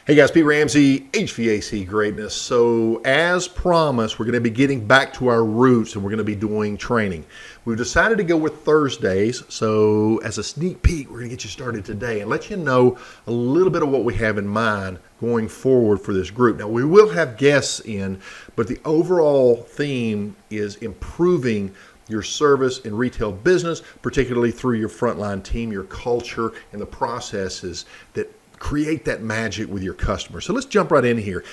Hey guys, Pete Ramsey, HVAC Greatness. So as promised, we're going to be getting back to our roots and we're going to be doing training. We've decided to go with Thursdays. So as a sneak peek, we're going to get you started today and let you know a little bit of what we have in mind going forward for this group. Now we will have guests in, but the overall theme is improving your service and retail business, particularly through your frontline team, your culture, and the processes that create that magic with your customers. So let's jump right in here.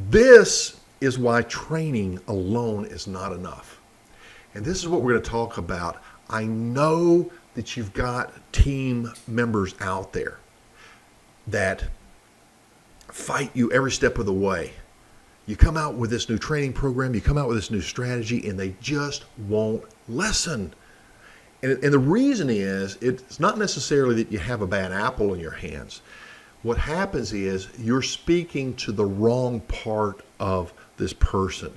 This is why training alone is not enough. And this is what we're going to talk about. I know that you've got team members out there that fight you every step of the way. You come out with this new training program, you come out with this new strategy, and they just won't listen. And the reason is, it's not necessarily that you have a bad apple in your hands. What happens is you're speaking to the wrong part of this person.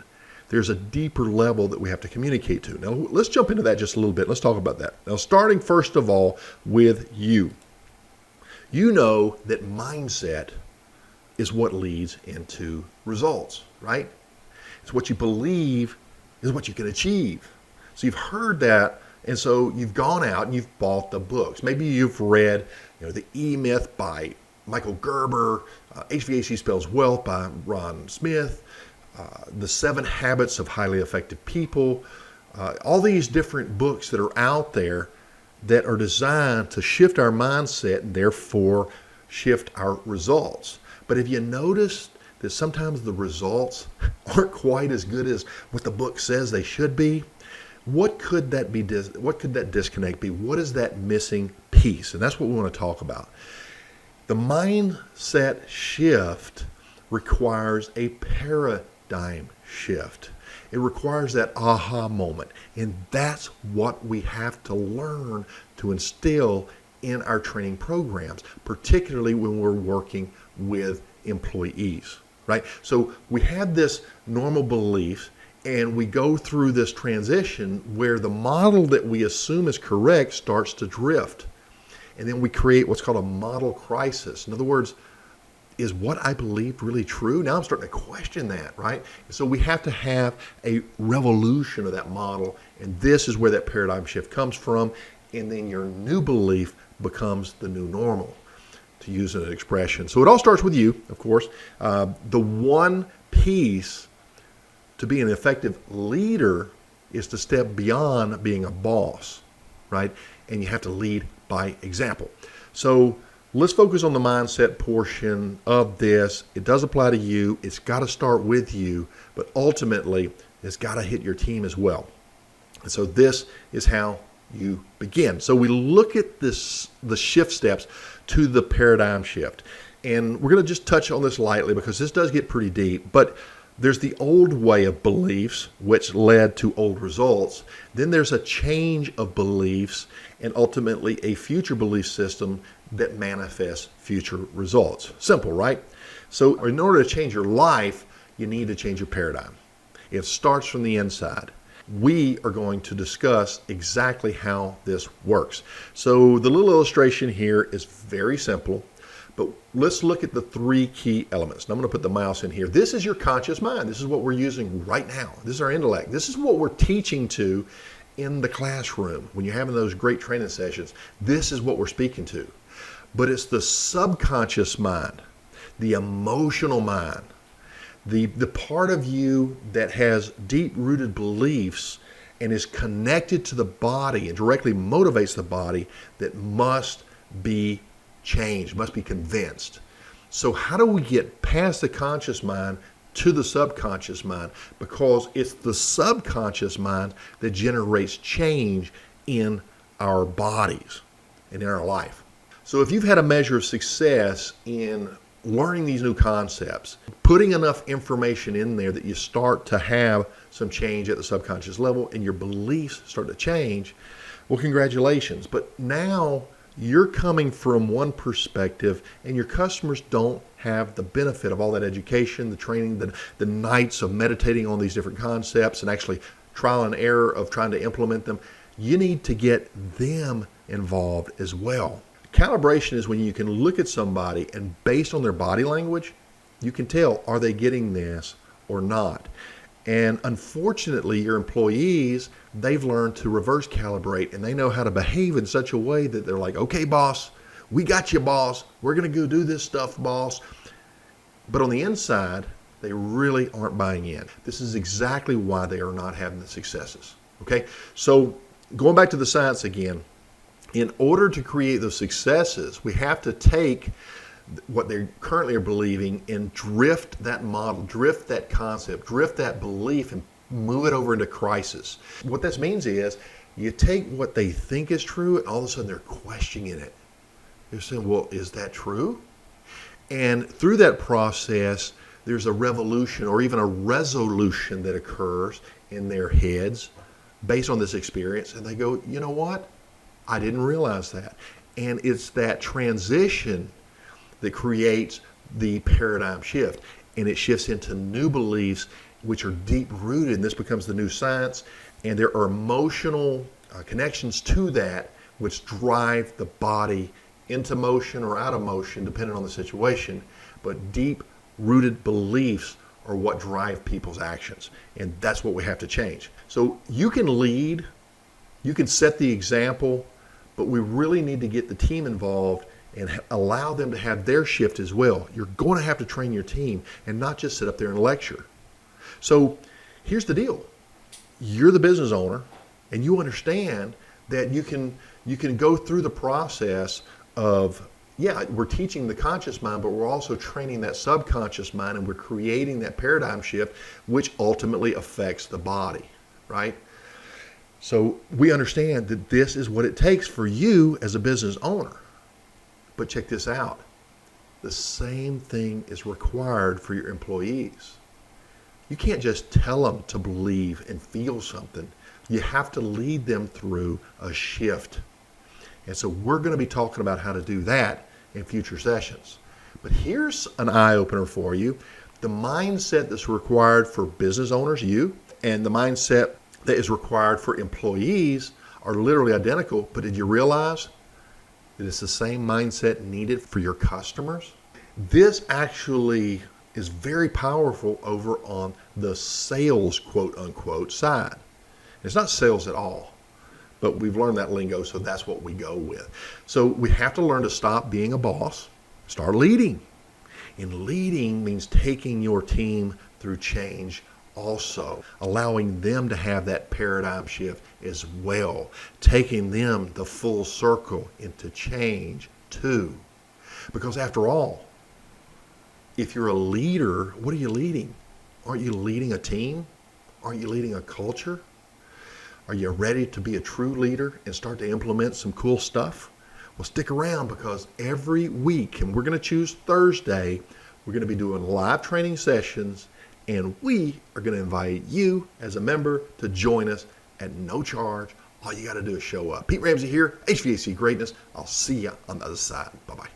There's a deeper level that we have to communicate to. Now, let's jump into that just a little bit. Let's talk about that. Now, starting first of all with you. You know that mindset is what leads into results, right? It's what you believe is what you can achieve. So you've heard that, and so you've gone out and you've bought the books. Maybe you've read, The E-Myth by Michael Gerber, HVAC Spells Wealth by Ron Smith, The 7 Habits of Highly Effective People, all these different books that are out there that are designed to shift our mindset and therefore shift our results. But have you noticed that sometimes the results aren't quite as good as what the book says they should be? What could that be? What could that disconnect be? What is that missing piece? And that's what we want to talk about. The mindset shift requires a paradigm shift. It requires that aha moment. And that's what we have to learn to instill in our training programs, particularly when we're working with employees, right? So we have this normal belief and we go through this transition where the model that we assume is correct starts to drift. And then we create what's called a model crisis. In other words, is what I believed really true? Now I'm starting to question that, right? So we have to have a revolution of that model. And this is where that paradigm shift comes from. And then your new belief becomes the new normal, to use an expression. So it all starts with you, of course. The one piece to be an effective leader is to step beyond being a boss, right? And you have to lead by example. So let's focus on the mindset portion of this. It does apply to you. It's got to start with you, but ultimately it's got to hit your team as well. And so this is how you begin. So we look at the shift steps to the paradigm shift. And we're going to just touch on this lightly because this does get pretty deep. But there's the old way of beliefs, which led to old results. Then there's a change of beliefs and ultimately a future belief system that manifests future results. Simple, right? So in order to change your life, you need to change your paradigm. It starts from the inside. We are going to discuss exactly how this works. So the little illustration here is very simple. But let's look at the 3 key elements. Now I'm going to put the mouse in here. This is your conscious mind. This is what we're using right now. This is our intellect. This is what we're teaching to in the classroom. When you're having those great training sessions, this is what we're speaking to. But it's the subconscious mind, the emotional mind, the part of you that has deep-rooted beliefs and is connected to the body and directly motivates the body that must be changed, must be convinced. So how do we get past the conscious mind to the subconscious mind? Because it's the subconscious mind that generates change in our bodies and in our life. So if you've had a measure of success in learning these new concepts, putting enough information in there that you start to have some change at the subconscious level and your beliefs start to change, well, congratulations. But now you're coming from one perspective and your customers don't have the benefit of all that education, the training, the nights of meditating on these different concepts and actually trial and error of trying to implement them. You need to get them involved as well. Calibration is when you can look at somebody and based on their body language, You can tell, are they getting this or not? And unfortunately, your employees, they've learned to reverse calibrate, and they know how to behave in such a way that they're like, okay, boss, we got you, boss. We're going to go do this stuff, boss. But on the inside, they really aren't buying in. This is exactly why they are not having the successes. Okay, so going back to the science again, in order to create those successes, we have to take what they currently are believing and drift that model, drift that concept, drift that belief, and move it over into crisis. What this means is you take what they think is true, and all of a sudden they're questioning it. They're saying, well, is that true? And through that process, there's a revolution or even a resolution that occurs in their heads based on this experience. And they go, you know what? I didn't realize that. And it's that transition that creates the paradigm shift. And it shifts into new beliefs, which are deep rooted. And this becomes the new science. And there are emotional connections to that, which drive the body into motion or out of motion, depending on the situation. But deep rooted beliefs are what drive people's actions. And that's what we have to change. So you can lead, you can set the example, but we really need to get the team involved and allow them to have their shift as well. You're going to have to train your team and not just sit up there and lecture. So here's the deal. You're the business owner, and you understand that you can go through the process of, yeah, we're teaching the conscious mind, but we're also training that subconscious mind, and we're creating that paradigm shift, which ultimately affects the body, right? So we understand that this is what it takes for you as a business owner. But check this out. The same thing is required for your employees. You can't just tell them to believe and feel something. You have to lead them through a shift. And so we're going to be talking about how to do that in future sessions. But here's an eye-opener for you. The mindset that's required for business owners, you, and the mindset that is required for employees are literally identical. But did you realize that it's the same mindset needed for your customers? This actually is very powerful over on the sales, quote unquote, side. It's not sales at all, but we've learned that lingo, so that's what we go with. So we have to learn to stop being a boss, start leading. And leading means taking your team through change also, allowing them to have that paradigm shift as well, taking them the full circle into change too. Because after all, if you're a leader, what are you leading? Aren't you leading a team? Aren't you leading a culture? Are you ready to be a true leader and start to implement some cool stuff? Well, stick around, because every week, and we're going to choose Thursday, we're going to be doing live training sessions, and we are going to invite you as a member to join us at no charge. All you got to do is show up. Pete Ramsey here, HVAC Greatness. I'll see you on the other side. Bye-bye.